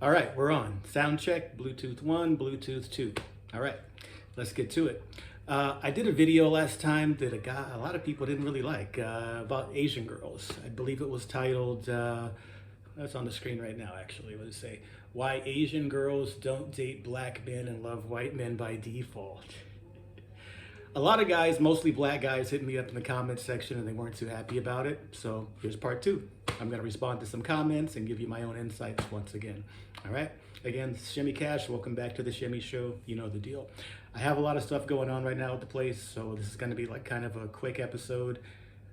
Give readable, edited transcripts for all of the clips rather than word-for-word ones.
All right, we're on. Sound check, Bluetooth 1, Bluetooth 2. All right, let's get to it. I did a video last time that a lot of people didn't really like about Asian girls. I believe it was titled, that's on the screen right now actually, what does it say? Why Asian girls don't date black men and love white men by default. A lot of guys, mostly black guys, hit me up in the comments section and they weren't too happy about it. So here's part two. I'm going to respond to some comments and give you my own insights once again. All right. Again, Shimmy Cash. Welcome back to the Shimmy Show. You know the deal. I have a lot of stuff going on right now at the place, so this is going to be like kind of a quick episode.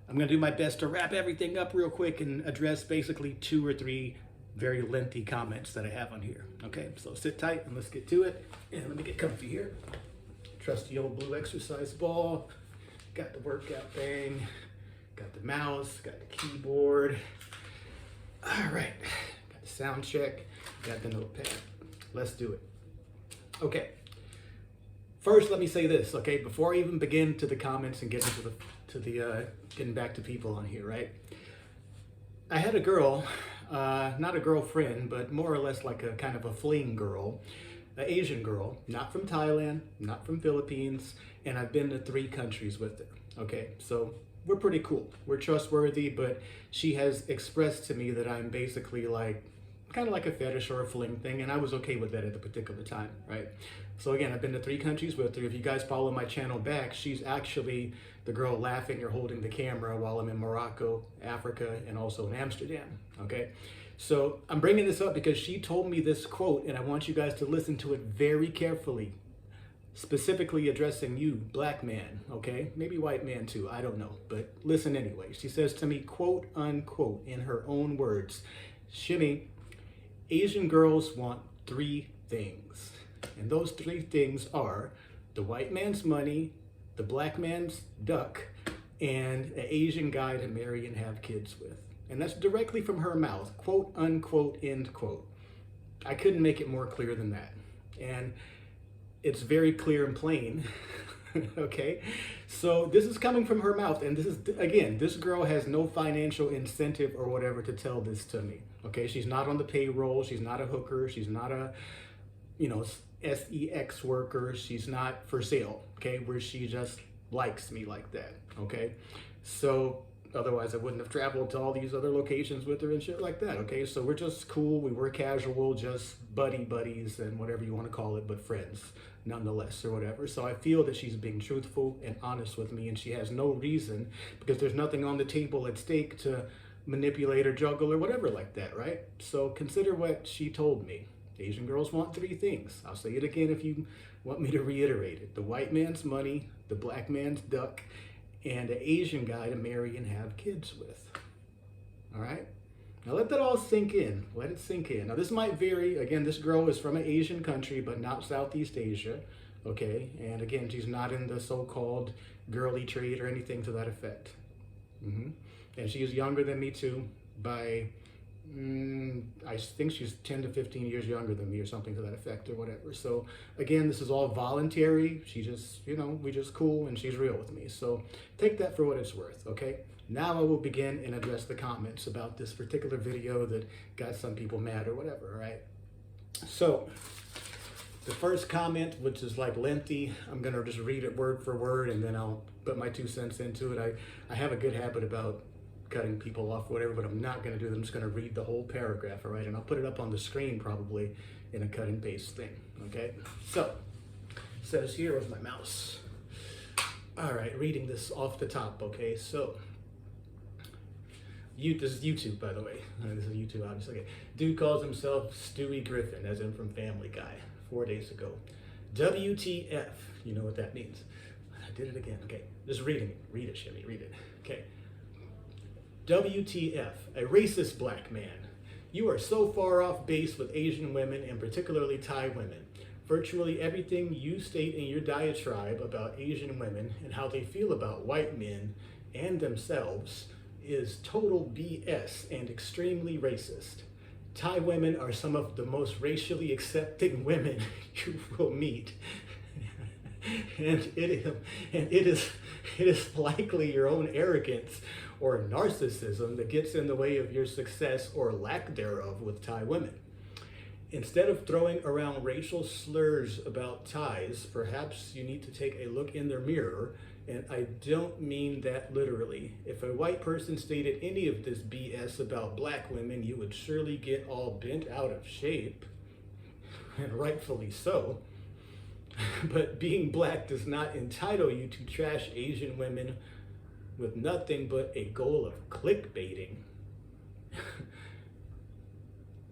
I'm going to do my best to wrap everything up real quick and address basically 2 or 3 very lengthy comments that I have on here. Okay, so sit tight and let's get to it. And let me get comfy here. Trusty old blue exercise ball. Got the workout thing. Got the mouse. Got the keyboard. All right. Got the sound check. Got the notepad. Let's do it. Okay. First, let me say this. Okay, before I even begin to the comments and get into getting back to people on here, right? I had a girl, not a girlfriend, but more or less like a kind of a fling girl. An Asian girl, not from Thailand, not from Philippines, and I've been to 3 countries with her. Okay, so we're pretty cool. We're trustworthy, but she has expressed to me that I'm basically like, kind of like a fetish or a fling thing, and I was okay with that at the particular time, right? So again, I've been to 3 countries with her. If you guys follow my channel back, she's actually the girl laughing or holding the camera while I'm in Morocco, Africa, and also in Amsterdam, okay? So I'm bringing this up because she told me this quote, and I want you guys to listen to it very carefully, specifically addressing you, black man, okay? Maybe white man too, I don't know, but listen anyway. She says to me, quote unquote, in her own words, Shimmy, Asian girls want 3 things. And those 3 things are the white man's money, the black man's duck, and an Asian guy to marry and have kids with. And that's directly from her mouth, quote unquote, end quote. I couldn't make it more clear than that. And it's very clear and plain, okay? So this is coming from her mouth, and this is, again, this girl has no financial incentive or whatever to tell this to me, okay? She's not on the payroll, she's not a hooker, she's not a, you know, sex worker, she's not for sale, okay? Where she just likes me like that, okay? So otherwise I wouldn't have traveled to all these other locations with her and shit like that, okay? So we're just cool, we were casual, just buddies and whatever you want to call it, but friends nonetheless or whatever. So I feel that she's being truthful and honest with me, and she has no reason, because there's nothing on the table at stake to manipulate or juggle or whatever like that, right? So consider what she told me. Asian girls want 3 things. I'll say it again if you want me to reiterate it. The white man's money, the black man's duck, and an Asian guy to marry and have kids with. All right? Now let that all sink in. Let it sink in. Now this might vary. Again, this girl is from an Asian country, but not Southeast Asia. Okay? And again, she's not in the so-called girly trade or anything to that effect. And she is younger than me too by, I think she's 10 to 15 years younger than me or something to that effect or whatever. So again, this is all voluntary. She just, you know, we just cool and she's real with me. So take that for what it's worth, okay? Now I will begin and address the comments about this particular video that got some people mad or whatever, all right? So the first comment, which is like lengthy, I'm gonna just read it word for word and then I'll put my 2 cents into it. I have a good habit about cutting people off, whatever, but I'm not going to do that. I'm just going to read the whole paragraph, all right? And I'll put it up on the screen probably in a cut and paste thing, okay? So, it says here with my mouse. All right, reading this off the top, okay? So, this is YouTube, by the way. This is YouTube, obviously. Okay. Dude calls himself Stewie Griffin, as in from Family Guy, 4 days ago. WTF, you know what that means. I did it again, okay? Just reading it. Read it, Shimmy, read it. Okay. WTF, a racist black man. You are so far off base with Asian women and particularly Thai women. Virtually everything you state in your diatribe about Asian women and how they feel about white men and themselves is total BS and extremely racist. Thai women are some of the most racially accepting women you will meet. And it is likely your own arrogance or narcissism that gets in the way of your success or lack thereof with Thai women. Instead of throwing around racial slurs about Thais, perhaps you need to take a look in the mirror, and I don't mean that literally. If a white person stated any of this BS about black women, you would surely get all bent out of shape, and rightfully so. But being black does not entitle you to trash Asian women with nothing but a goal of clickbaiting.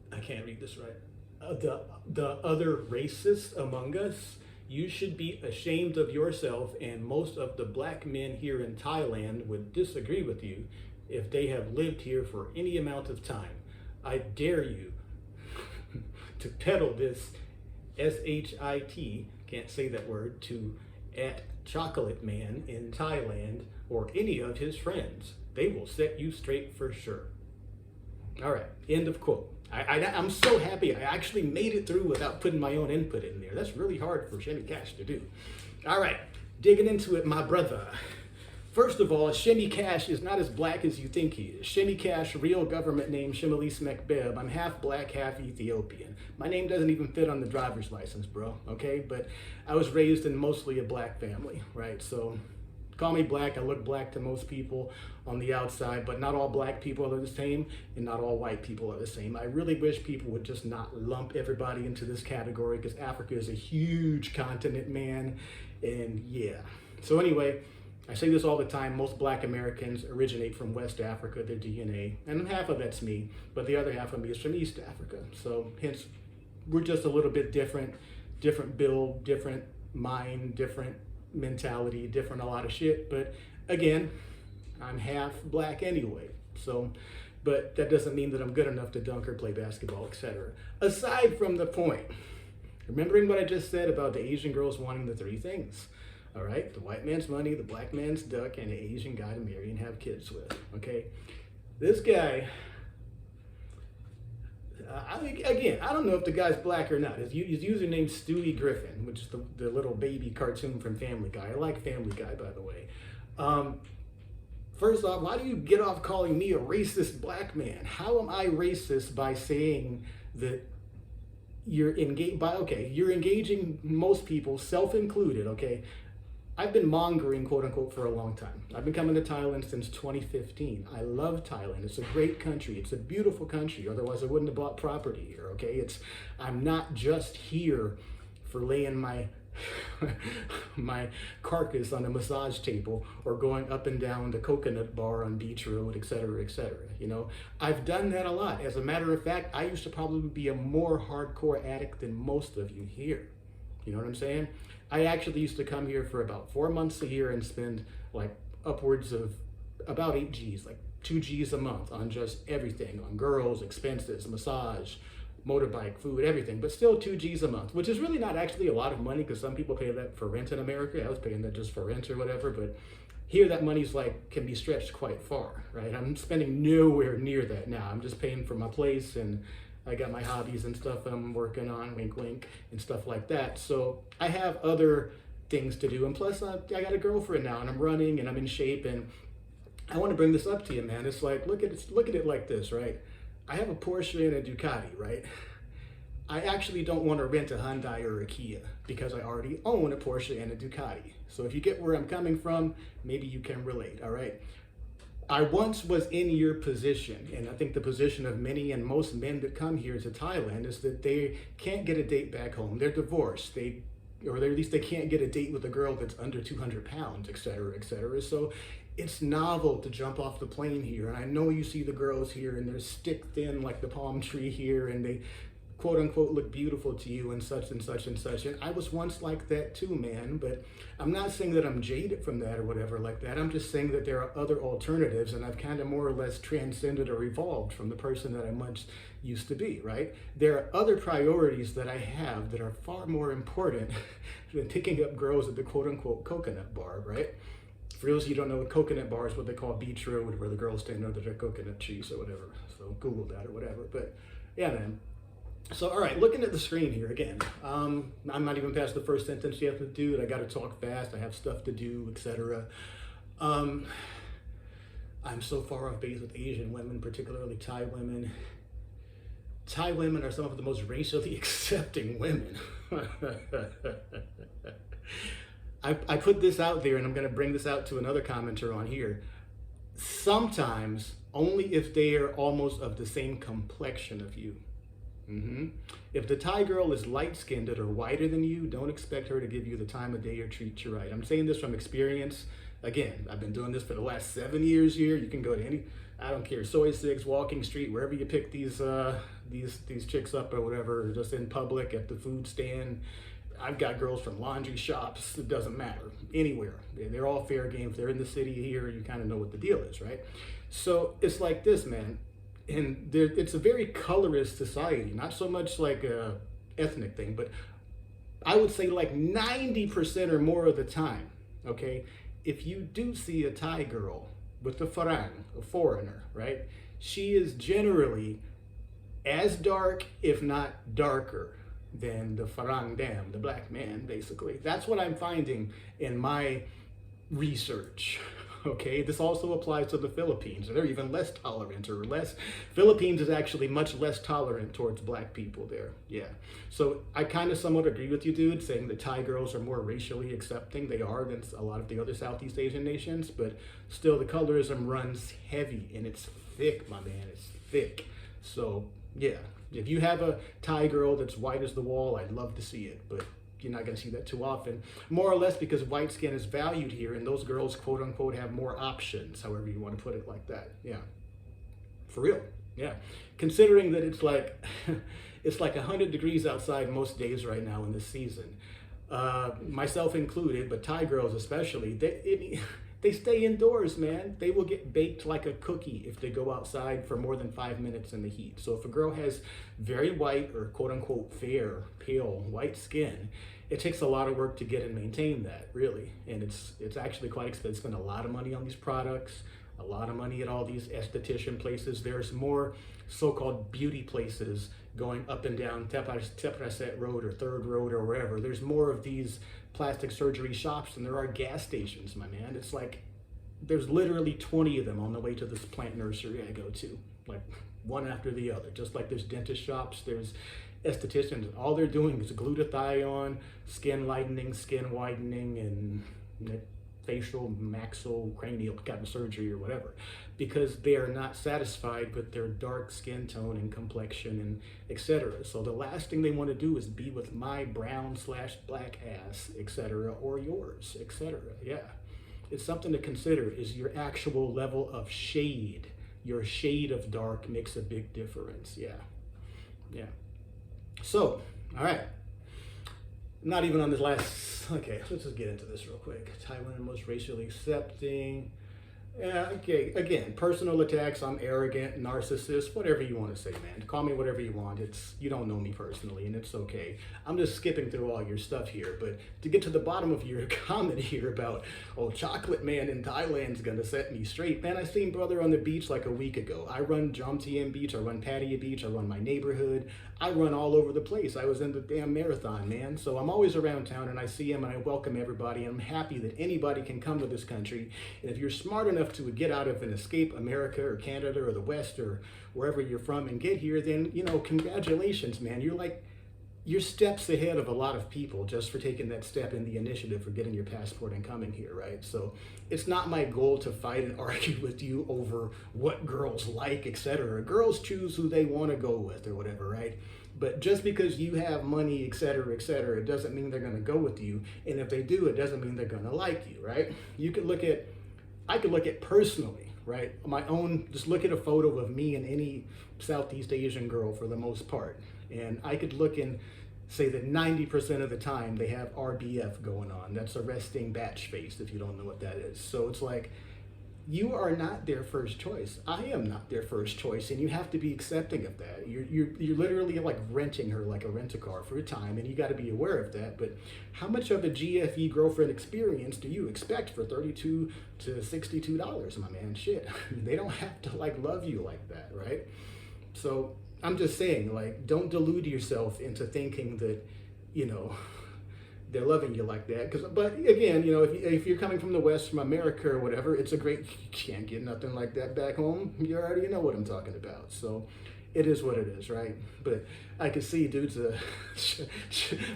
I can't read this right. The other racists among us, you should be ashamed of yourself, and most of the black men here in Thailand would disagree with you if they have lived here for any amount of time. I dare you to peddle this SHIT, can't say that word, to @Chocolate Man in Thailand or any of his friends. They will set you straight for sure. All right, end of quote. I'm so happy I actually made it through without putting my own input in there. That's really hard for Shimmy Cash to do. All right, digging into it, my brother. First of all, Shimmy Cash is not as black as you think he is. Shimmy Cash, real government name, Shimmelis Mekbeb. I'm half black, half Ethiopian. My name doesn't even fit on the driver's license, bro, okay? But I was raised in mostly a black family, right? So call me black. I look black to most people on the outside, but not all black people are the same, and not all white people are the same. I really wish people would just not lump everybody into this category, because Africa is a huge continent, man, and yeah. So anyway, I say this all the time, most black Americans originate from West Africa, their DNA, and half of that's me, but the other half of me is from East Africa. So hence, we're just a little bit different build, different mind, different mentality, different a lot of shit. But again, I'm half black anyway. So, but that doesn't mean that I'm good enough to dunk or play basketball, etc. Aside from the point, remembering what I just said about the Asian girls wanting the three things. All right, the white man's money, the black man's duck, and an Asian guy to marry and have kids with, okay? This guy, again, I don't know if the guy's black or not. His username's Stewie Griffin, which is the little baby cartoon from Family Guy. I like Family Guy, by the way. First off, why do you get off calling me a racist black man? How am I racist by saying that you're engaging most people, self-included, okay? I've been mongering, quote unquote, for a long time. I've been coming to Thailand since 2015. I love Thailand. It's a great country. It's a beautiful country. Otherwise, I wouldn't have bought property here, okay? I'm not just here for laying my my carcass on a massage table or going up and down the coconut bar on Beach Road, etc., etc. You know, I've done that a lot. As a matter of fact, I used to probably be a more hardcore addict than most of you here. You know what I'm saying? I actually used to come here for about 4 months a year and spend like upwards of about 8 G's, like 2 G's a month on just everything, on girls, expenses, massage, motorbike, food, everything, but still 2 G's a month, which is really not actually a lot of money, because some people pay that for rent in America. I was paying that just for rent or whatever, but here that money's like can be stretched quite far, right? I'm spending nowhere near that now. I'm just paying for my place, and I got my hobbies and stuff I'm working on, wink, wink, and stuff like that. So I have other things to do. And plus, I got a girlfriend now, and I'm running, and I'm in shape. And I want to bring this up to you, man. It's like, look at it like this, right? I have a Porsche and a Ducati, right? I actually don't want to rent a Hyundai or a Kia, because I already own a Porsche and a Ducati. So if you get where I'm coming from, maybe you can relate, all right? I once was in your position, and I think the position of many and most men that come here to Thailand is that they can't get a date back home. They're divorced. Or at least they can't get a date with a girl that's under 200 pounds, et cetera, et cetera. So it's novel to jump off the plane here. And I know you see the girls here, and they're stick thin like the palm tree here, and they quote unquote look beautiful to you, and such and such and such. And I was once like that too, man, but I'm not saying that I'm jaded from that or whatever like that. I'm just saying that there are other alternatives, and I've kind of more or less transcended or evolved from the person that I once used to be, right? There are other priorities that I have that are far more important than picking up girls at the quote unquote coconut bar, right? For those of you who don't know, coconut bar is what they call Beach Road, where the girls stand under their coconut trees or whatever. So Google that or whatever. But yeah, man. So, all right, looking at the screen here again, I'm not even past the first sentence yet, dude. I got to talk fast. I have stuff to do, etc. I'm so far off base with Asian women, particularly Thai women. Thai women are some of the most racially accepting women. I put this out there, and I'm going to bring this out to another commenter on here. Sometimes only if they are almost of the same complexion of you. If the Thai girl is light-skinned or whiter than you, don't expect her to give you the time of day or treat you right. I'm saying this from experience. Again, I've been doing this for the last 7 years here. You can go to any, I don't care, Soy Six, Walking Street, wherever you pick these chicks up or whatever, or just in public at the food stand. I've got girls from laundry shops. It doesn't matter. Anywhere. They're all fair game. If they're in the city here, you kind of know what the deal is, right? So it's like this, man. And it's a very colorist society, not so much like a ethnic thing, but I would say like 90% or more of the time, okay, if you do see a Thai girl with a farang, a foreigner, right, she is generally as dark, if not darker, than the farang dam, the black man, basically. That's what I'm finding in my research. Okay, this also applies to the Philippines. They're even less tolerant, or less. Philippines is actually much less tolerant towards black people there. Yeah. So I kind of somewhat agree with you, dude, saying that Thai girls are more racially accepting. They are than a lot of the other Southeast Asian nations, but still the colorism runs heavy, and it's thick, my man. It's thick. So yeah, if you have a Thai girl that's white as the wall, I'd love to see it, but you're not going to see that too often, more or less because white skin is valued here, and those girls, quote unquote, have more options, however you want to put it like that. Yeah, for real. Yeah, considering that it's like it's like 100 degrees outside most days right now in this season, myself included, but Thai girls especially, they stay indoors, man. They will get baked like a cookie if they go outside for more than 5 minutes in the heat. So if a girl has very white or quote unquote fair, pale, white skin, it takes a lot of work to get and maintain that, really. And it's actually quite expensive. Spend a lot of money on these products, a lot of money at all these esthetician places. There's more so-called beauty places going up and down Tepraset Road or Third Road or wherever. There's more of these plastic surgery shops than there are gas stations, my man. It's like there's literally 20 of them on the way to this plant nursery I go to, like one after the other. Just like there's dentist shops, there's estheticians. All they're doing is glutathione, skin lightening, skin whitening, and facial, maxil, cranial kind of surgery or whatever, because they are not satisfied with their dark skin tone and complexion and etc. So the last thing they want to do is be with my brown/black ass, etc., or yours, etc. Yeah, it's something to consider. Is your actual level of shade, your shade of dark makes a big difference. Yeah, yeah. So, all right. Not even on this last, okay, let's just get into this real quick. Taiwan most racially accepting. Yeah, okay, again, personal attacks, I'm arrogant, narcissist, whatever you want to say, man. Call me whatever you want. You don't know me personally, and it's okay. I'm just skipping through all your stuff here, but to get to the bottom of your comment here about, oh, chocolate man in Thailand's gonna set me straight. Man, I seen brother on the beach like a week ago. I run Jomtien Beach, I run Pattaya Beach, I run my neighborhood. I run all over the place. I was in the damn marathon, man. So I'm always around town, and I see him, and I welcome everybody, and I'm happy that anybody can come to this country. And if you're smart enough to get out of and escape America or Canada or the West or wherever you're from and get here, then, you know, congratulations, man. You're steps ahead of a lot of people just for taking that step in the initiative for getting your passport and coming here, right? So it's not my goal to fight and argue with you over what girls like, etc. Girls choose who they want to go with or whatever, right? But just because you have money, etc., it doesn't mean they're going to go with you. And if they do, it doesn't mean they're going to like you, right? I could look at personally, right? My own, just look at a photo of me and any Southeast Asian girl for the most part. And I could look and say that 90% of the time they have RBF going on. That's a resting batch face, if you don't know what that is. So it's like, you are not their first choice. I am not their first choice, and you have to be accepting of that. You're literally like renting her like a rent-a-car for a time, and you got to be aware of that. But how much of a GFE girlfriend experience do you expect for $32 to $62, my man? Shit, they don't have to like love you like that, right? So I'm just saying, like, don't delude yourself into thinking that, you know, they're loving you like that. But again, you know, if you're coming from the West, from America or whatever, it's a great, you can't get nothing like that back home. You already know what I'm talking about. So it is what it is, right? But I can see dudes.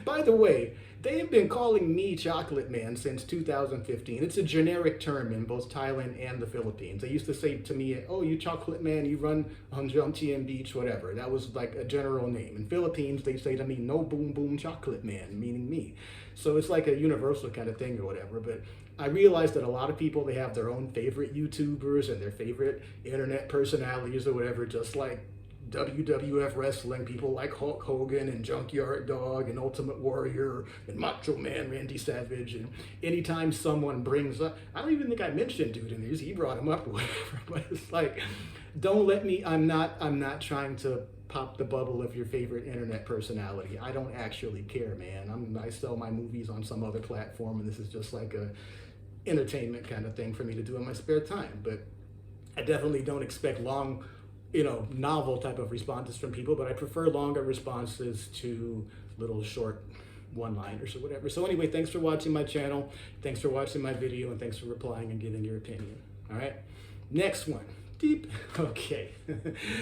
By the way, they have been calling me Chocolate Man since 2015. It's a generic term in both Thailand and the Philippines. They used to say to me, "Oh, you Chocolate Man, you run on Jomtien Beach, whatever." That was like a general name. In Philippines, they say to me, "No boom boom Chocolate Man," meaning me. So it's like a universal kind of thing or whatever. But I realized that a lot of people, they have their own favorite YouTubers and their favorite internet personalities or whatever, just like WWF wrestling, people like Hulk Hogan and Junkyard Dog and Ultimate Warrior and Macho Man Randy Savage. And anytime someone brings up, I don't even think I mentioned dude in these, he brought him up or whatever, but it's like, don't let me, I'm not trying to pop the bubble of your favorite internet personality. I don't actually care, man. I sell my movies on some other platform, and this is just like a entertainment kind of thing for me to do in my spare time. But I definitely don't expect long, novel type of responses from people, but I prefer longer responses to little short one-liners or whatever. So anyway, thanks for watching my channel, thanks for watching my video, and thanks for replying and giving your opinion. All right, next one. Deep. Okay.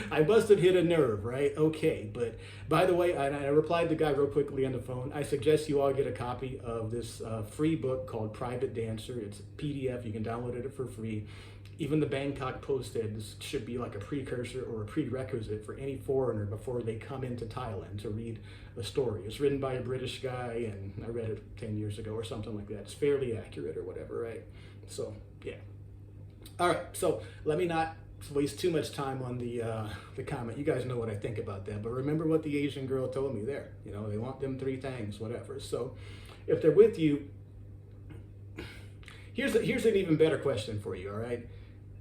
I must have hit a nerve, right? Okay. But by the way, I replied the guy real quickly on the phone. I suggest you all get a copy of this free book called Private Dancer. It's a PDF. You can download it for free. Even the Bangkok Post said this should be like a precursor or a prerequisite for any foreigner before they come into Thailand to read a story. It's written by a British guy, and I read it 10 years ago or something like that. It's fairly accurate or whatever, right? So, yeah. All right. So let me not waste too much time on the comment. You guys know what I think about that, but remember what the Asian girl told me there. They want them 3 things, whatever. So if they're with you, here's an even better question for you, all right?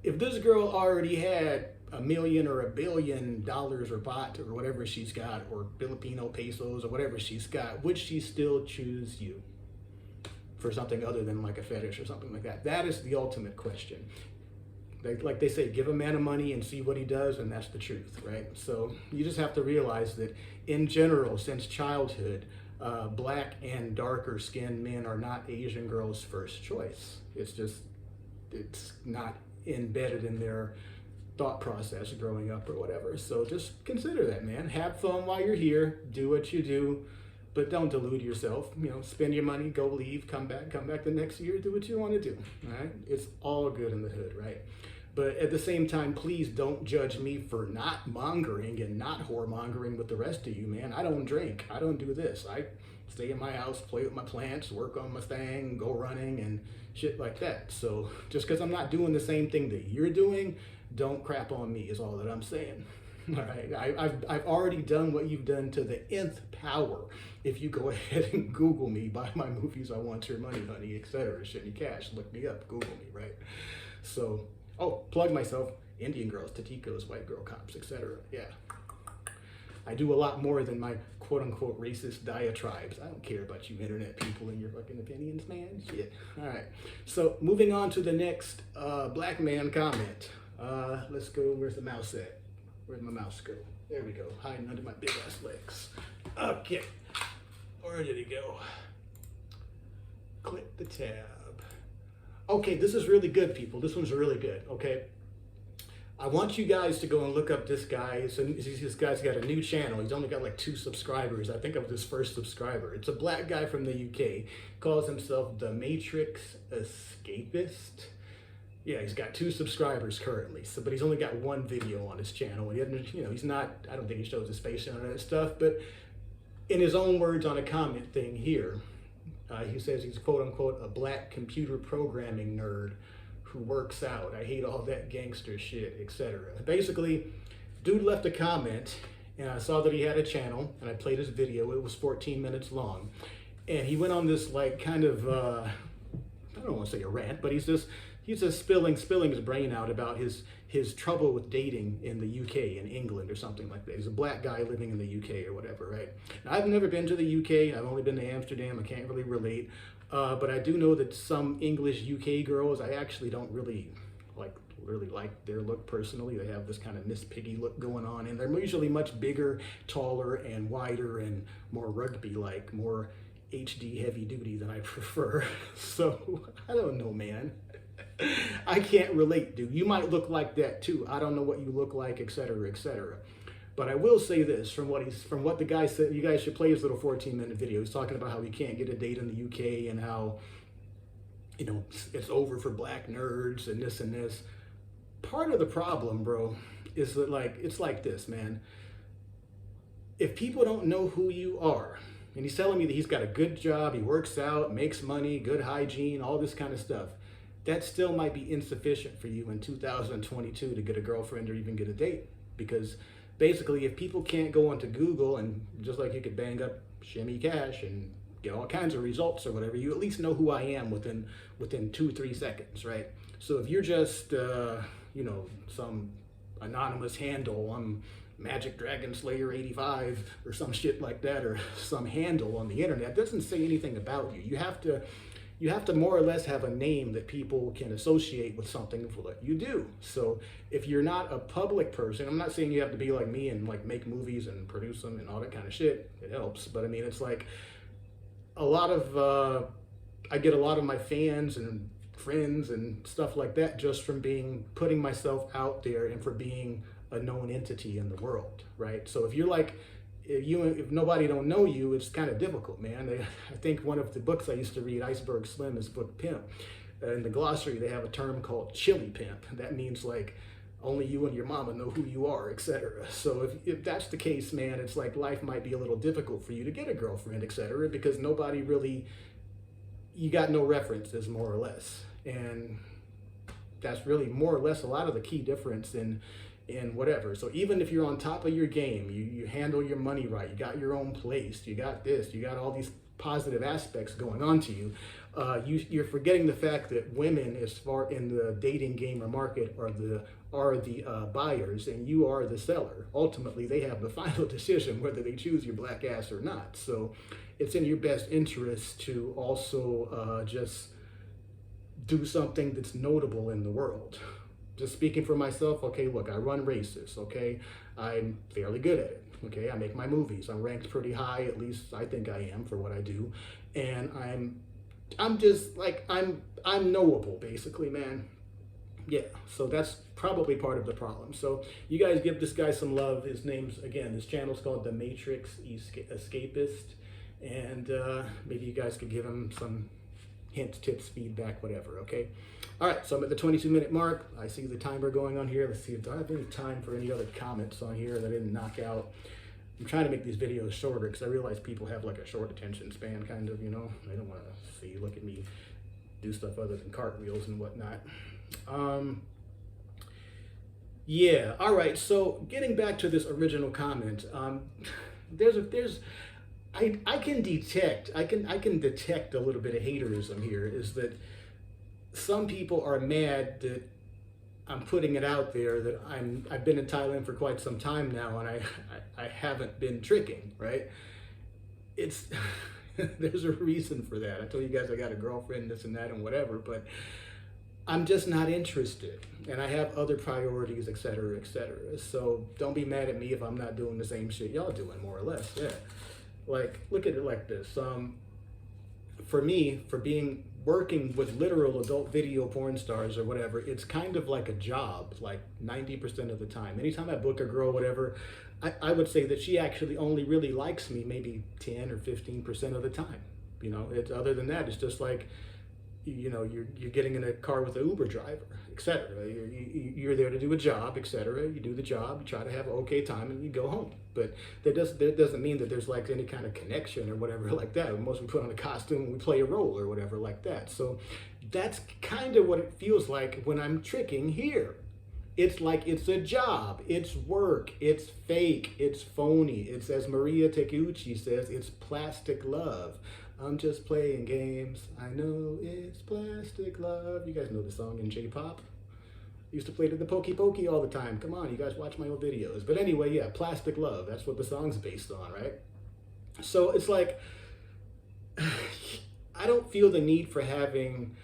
If this girl already had $1 million or $1 billion or baht or whatever she's got, or Filipino pesos or whatever she's got, would she still choose you for something other than like a fetish or something like that? That is the ultimate question. Like they say, give a man money and see what he does, and that's the truth, right? So you just have to realize that in general, since childhood, black and darker skinned men are not Asian girls' first choice. It's not embedded in their thought process growing up or whatever. So just consider that, man. Have fun while you're here. Do what you do, but don't delude yourself. Spend your money, go leave, come back the next year, do what you want to do, all right? It's all good in the hood, right? But at the same time, please don't judge me for not mongering and not whoremongering with the rest of you, man. I don't drink. I don't do this. I stay in my house, play with my plants, work on my thing, go running and shit like that. So just because I'm not doing the same thing that you're doing, don't crap on me is all that I'm saying. All right, I've already done what you've done to the nth power. If you go ahead and Google me, buy my movies, I Want Your Money, Honey, etc. Shimmy Cash, look me up, Google me, right? So, plug myself, Indian girls, Tatikos, white girl cops, etc. Yeah. I do a lot more than my quote-unquote racist diatribes. I don't care about you internet people and your fucking opinions, man. Shit. All right. So, moving on to the next black man comment. Let's go, where's the mouse at? Where'd my mouse go? There we go, hiding under my big ass legs. Okay, where did it go? Click the tab. Okay, this is really good, people. This one's really good, okay? I want you guys to go and look up this guy. So this guy's got a new channel. He's only got like 2 subscribers. I think I was his first subscriber. It's a black guy from the UK. Calls himself The Matrix Escapist. Yeah, he's got 2 subscribers currently, but he's only got 1 video on his channel. He doesn't, he's not, I don't think he shows his face and all that stuff, but in his own words on a comment thing here, he says he's quote-unquote a black computer programming nerd who works out. I hate all that gangster shit, etc. Basically, dude left a comment, and I saw that he had a channel, and I played his video. It was 14 minutes long, and he went on this like kind of, I don't want to say a rant, but he's just spilling his brain out about his trouble with dating in the UK, in England or something like that. He's a black guy living in the UK or whatever, right? Now, I've never been to the UK. I've only been to Amsterdam. I can't really relate. But I do know that some English UK girls, I actually don't really like their look personally. They have this kind of Miss Piggy look going on, and they're usually much bigger, taller, and wider, and more rugby-like, more HD heavy duty than I prefer. So, I don't know, man. I can't relate, dude. You might look like that too. I don't know what you look like, etc., etc. But I will say this, from what the guy said, you guys should play his little 14-minute video. He's talking about how he can't get a date in the UK and how, you know, it's over for black nerds and this and this. Part of the problem, bro, is that, like, it's like this, man. If people don't know who you are, and he's telling me that he's got a good job, he works out, makes money, good hygiene, all this kind of stuff, that still might be insufficient for you in 2022 to get a girlfriend or even get a date. Because basically, if people can't go onto Google, and just like you could bang up Shimmy Cash and get all kinds of results or whatever, you at least know who I am within 2-3 seconds, right? So if you're just you know, some anonymous handle on Magic Dragon Slayer 85 or some shit like that, or some handle on the internet, doesn't say anything about you. You have to more or less have a name that people can associate with something that you do. So if you're not a public person, I'm not saying you have to be like me and like make movies and produce them and all that kind of shit. It helps, but I mean, it's like a lot of I get a lot of my fans and friends and stuff like that just from putting myself out there and for being a known entity in the world, right? So if you're like, if nobody don't know you, it's kind of difficult, man. I think one of the books I used to read, Iceberg Slim, is book Pimp. In the glossary, they have a term called chili pimp. That means like only you and your mama know who you are, etc. So if that's the case, man, it's like life might be a little difficult for you to get a girlfriend, etc. Because nobody really, you got no references, more or less. And that's really more or less a lot of the key difference in whatever. So even if you're on top of your game, you handle your money right, you got your own place, you got this, you got all these positive aspects going on to you, you're forgetting the fact that women, as far in the dating game or market, are the buyers and you are the seller. Ultimately, they have the final decision whether they choose your black ass or not. So it's in your best interest to also just do something that's notable in the world. Just speaking for myself, okay, look, I run races, okay? I'm fairly good at it, okay? I make my movies. I'm ranked pretty high, at least I think I am for what I do. And I'm just like, I'm knowable, basically, man. Yeah, so that's probably part of the problem. So you guys give this guy some love. His name's, again, his channel's called The Matrix Escapist. And maybe you guys could give him some hints, tips, feedback, whatever, okay? All right, so I'm at the 22-minute mark. I see the timer going on here. Let's see, do I have any time for any other comments on here that I didn't knock out? I'm trying to make these videos shorter because I realize people have like a short attention span, kind of, you know? They don't want to see, look at me do stuff other than cartwheels and whatnot. Yeah, all right, so getting back to this original comment, I can detect a little bit of haterism here. Is that some people are mad that I'm putting it out there that I've been in Thailand for quite some time now and I haven't been tricking, right? It's there's a reason for that. I told you guys I got a girlfriend, this and that and whatever, but I'm just not interested, and I have other priorities, etc., etc. So don't be mad at me if I'm not doing the same shit y'all doing, more or less. Yeah. Like, look at it like this. For me, working with literal adult video porn stars or whatever, it's kind of like a job, like 90% of the time. Anytime I book a girl, whatever, I would say that she actually only really likes me maybe 10 or 15% of the time. You know, it's other than that, it's just like, you know, you're getting in a car with an Uber driver, etc. You're there to do a job, etc. You do the job, you try to have an okay time, and you go home. But that doesn't mean that there's like any kind of connection or whatever like that. Most we put on a costume and we play a role or whatever like that. So that's kind of what it feels like when I'm tricking here. It's like it's a job, it's work, it's fake, it's phony. It's, as Maria Takeuchi says, it's plastic love. I'm just playing games. I know it's plastic love. You guys know the song in J-pop. I used to play it at the Pokey Pokey all the time. Come on, you guys watch my old videos. But anyway, yeah, plastic love. That's what the song's based on, right? So it's like, I don't feel the need for having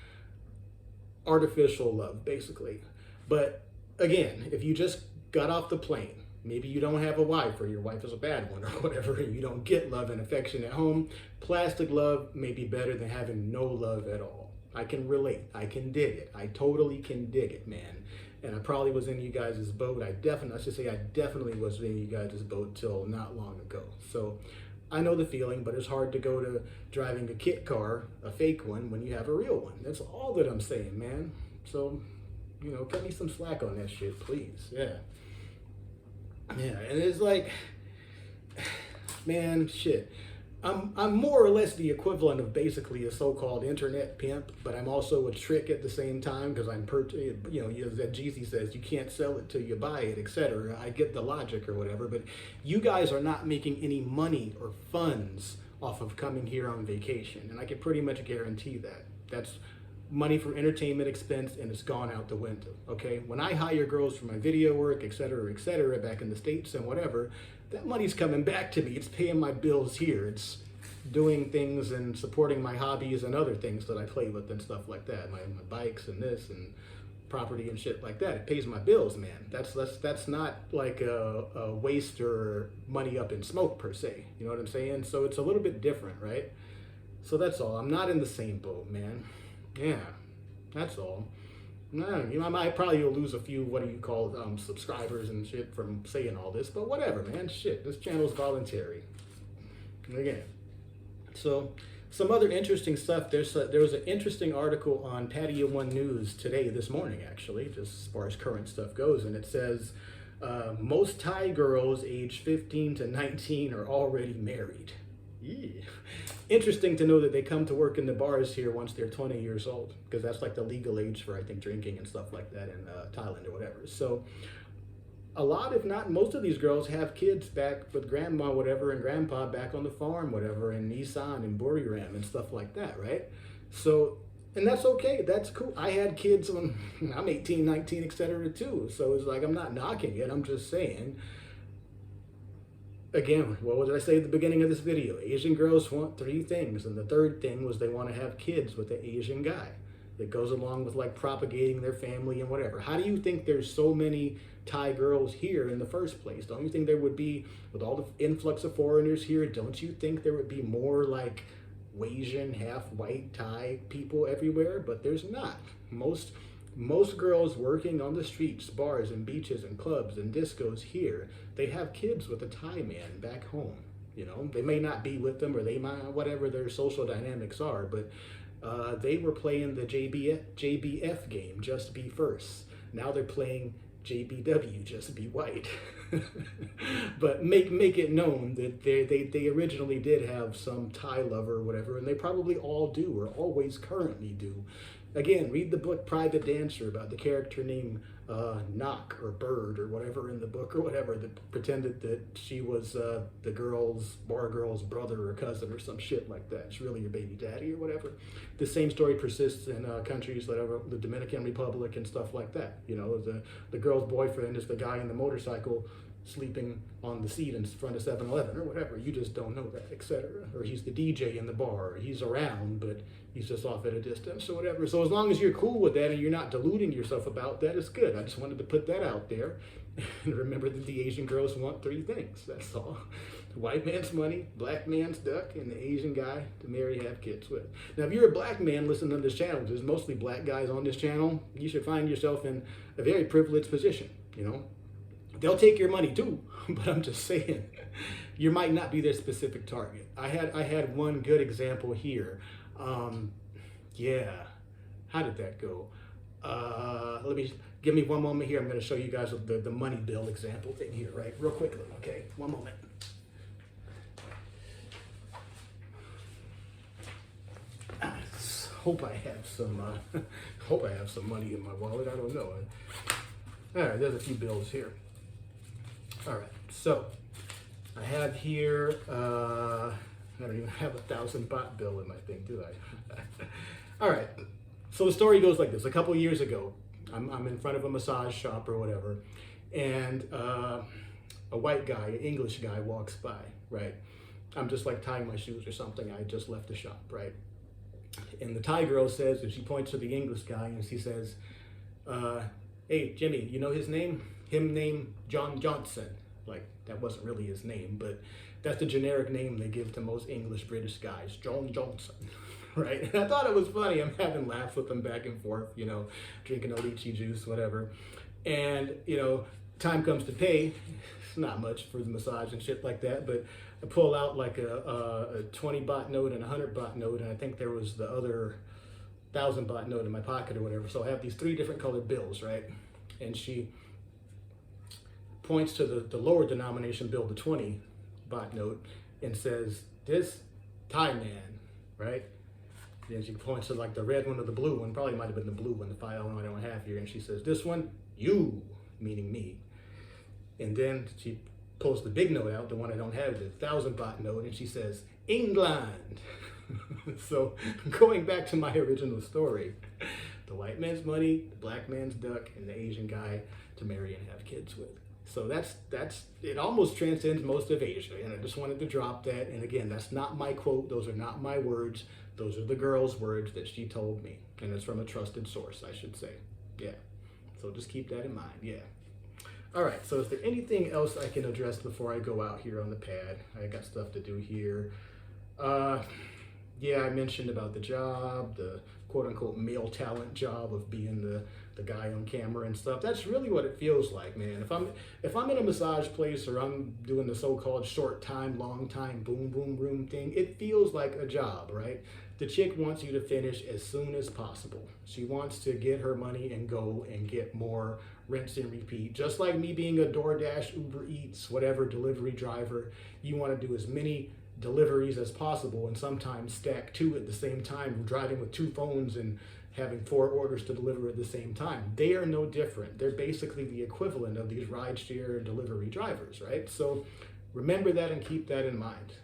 artificial love, basically. But again, if you just got off the plane, maybe you don't have a wife or your wife is a bad one or whatever, and you don't get love and affection at home, plastic love may be better than having no love at all. I can relate. I can dig it. I totally can dig it, man. and I probably was in you guys' boat. I definitely was in you guys' boat till not long ago. So I know the feeling, but it's hard to go to driving a kit car, a fake one, when you have a real one. That's all that I'm saying, man. So, you know, cut me some slack on that shit, please. Yeah. Yeah, and it's like, man, shit. I'm more or less the equivalent of basically a so-called internet pimp, but I'm also a trick at the same time because you know, as Jeezy says, you can't sell it till you buy it, etc. I get the logic or whatever, but you guys are not making any money or funds off of coming here on vacation, and I can pretty much guarantee that. That's money for entertainment expense, and it's gone out the window. Okay, when I hire girls for my video work, etc., back in the States and whatever, that money's coming back to me. It's paying my bills here. It's doing things and supporting my hobbies and other things that I play with and stuff like that. My bikes and this and property and shit like that. It pays my bills, man. That's not like a waste or money up in smoke per se. You know what I'm saying? So it's a little bit different, right? So that's all. I'm not in the same boat, man. Yeah, that's all. No, you know, I might probably lose a few, what do you call subscribers and shit from saying all this, but whatever, man. Shit, this channel's voluntary. Again, so some other interesting stuff. There was an interesting article on Pattaya One News today, this morning actually, just as far as current stuff goes, and it says most Thai girls aged 15 to 19 are already married. Yeah. Interesting to know that they come to work in the bars here once they're 20 years old, because that's like the legal age for, I think, drinking and stuff like that in Thailand or whatever. So a lot, if not most of these girls have kids back with grandma, whatever, and grandpa back on the farm, whatever, in Isan and Buriram and stuff like that, right? So, and that's okay. That's cool. I had kids when I'm 18, 19, etc. too. So it's like, I'm not knocking it. I'm just saying. Again, what did I say at the beginning of this video? Asian girls want 3 things, and the third thing was they want to have kids with an Asian guy. That goes along with like propagating their family and whatever. How do you think there's so many Thai girls here in the first place? Don't you think there would be, with all the influx of foreigners here, don't you think there would be more like Asian, half white Thai people everywhere? But there's not. Most girls working on the streets, bars and beaches and clubs and discos here, they have kids with a Thai man back home. You know, they may not be with them, or they might, whatever their social dynamics are, but they were playing the JBF game, just be first. Now they're playing JBW, just be white. But make it known that they originally did have some Thai lover or whatever, and they probably all do, or always currently do. Again, read the book Private Dancer about the character named Knock or Bird or whatever in the book or whatever, that pretended that she was the bar girl's brother or cousin or some shit like that. It's really your baby daddy or whatever. The same story persists in countries like the Dominican Republic and stuff like that. You know, the girl's boyfriend is the guy in the motorcycle sleeping on the seat in front of 7-Eleven or whatever. You just don't know that, etc. Or he's the DJ in the bar, or he's around, but he's just off at a distance or whatever. So as long as you're cool with that and you're not deluding yourself about that, it's good. I just wanted to put that out there. And remember that the Asian girls want 3 things. That's all. The white man's money, black man's duck, and the Asian guy to marry, have kids with. Now, if you're a black man listening to this channel, there's mostly black guys on this channel, you should find yourself in a very privileged position, you know. They'll take your money too, but I'm just saying, you might not be their specific target. I had one good example here. Yeah, how did that go? Give me one moment here. I'm going to show you guys the money bill example thing here, right? Real quickly, okay? One moment. Hope I have some money in my wallet. I don't know. All right, there's a few bills here. All right, so I have here, I don't even have 1,000 baht bill in my thing, do I? All right, so the story goes like this. A couple years ago, I'm in front of a massage shop or whatever, and a white guy, an English guy walks by, right? I'm just like tying my shoes or something. I just left the shop, right? And the Thai girl says, and she points to the English guy, and she says, hey, Jimmy, you know his name? Him named John Johnson. Like, that wasn't really his name, but that's the generic name they give to most English British guys, John Johnson, right? And I thought it was funny. I'm having laughs with them back and forth, you know, drinking a lychee juice, whatever. And, you know, time comes to pay. It's not much for the massage and shit like that, but I pull out like a 20 baht note and a 100 baht note, and I think there was the other 1,000 baht note in my pocket or whatever. So I have these 3 different colored bills, right? And she points to the lower denomination bill, the 20 baht note, and says, "This Thai man," right? Then she points to like the red one or the blue one, probably might have been the blue one, the file one I don't have here, and she says, "This one, you," meaning me. And then she pulls the big note out, the one I don't have, the 1,000 baht note, and she says, "England." So going back to my original story, the white man's money, the black man's duck, and the Asian guy to marry and have kids with. So that's it. Almost transcends most of Asia, and I just wanted to drop that. And again, that's not my quote; those are not my words. Those are the girl's words that she told me, and it's from a trusted source, I should say. Yeah. So just keep that in mind. Yeah. All right. So is there anything else I can address before I go out here on the pad? I got stuff to do here. Yeah, I mentioned about the job, the quote-unquote male talent job of being the guy on camera and stuff. That's really what it feels like, man. If I'm in a massage place or I'm doing the so-called short time, long time, boom, boom, room thing, it feels like a job, right? The chick wants you to finish as soon as possible. She wants to get her money and go and get more, rinse and repeat. Just like me being a DoorDash, Uber Eats, whatever delivery driver, you want to do as many deliveries as possible, and sometimes stack 2 at the same time, driving with 2 phones and having 4 orders to deliver at the same time. They are no different. They're basically the equivalent of these rideshare delivery drivers, right? So remember that and keep that in mind,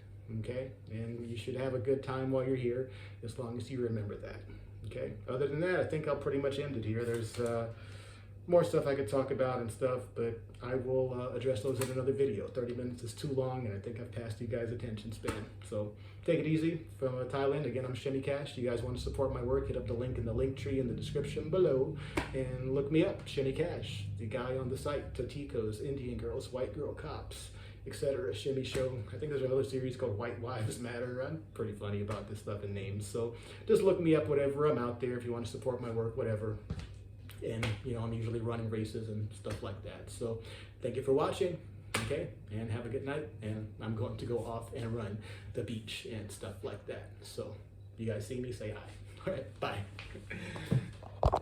okay? And you should have a good time while you're here, as long as you remember that, okay? Other than that, I think I'll pretty much end it here. There's more stuff I could talk about and stuff, but I will address those in another video. 30 minutes is too long, and I think I've passed you guys' attention span. So take it easy from Thailand. Again, I'm Shimmy Cash. You guys want to support my work, hit up the link in the link tree in the description below, and look me up, Shimmy Cash, the guy on the site, Toticos, Indian Girls, White Girl Cops, etc. Shimmy Show. I think there's another series called White Wives Matter. I'm pretty funny about this stuff and names. So just look me up, whatever. I'm out there if you want to support my work, whatever. And, you know, I'm usually running races and stuff like that. So thank you for watching, okay? And have a good night. And I'm going to go off and run the beach and stuff like that. So you guys see me, say hi. All right, bye.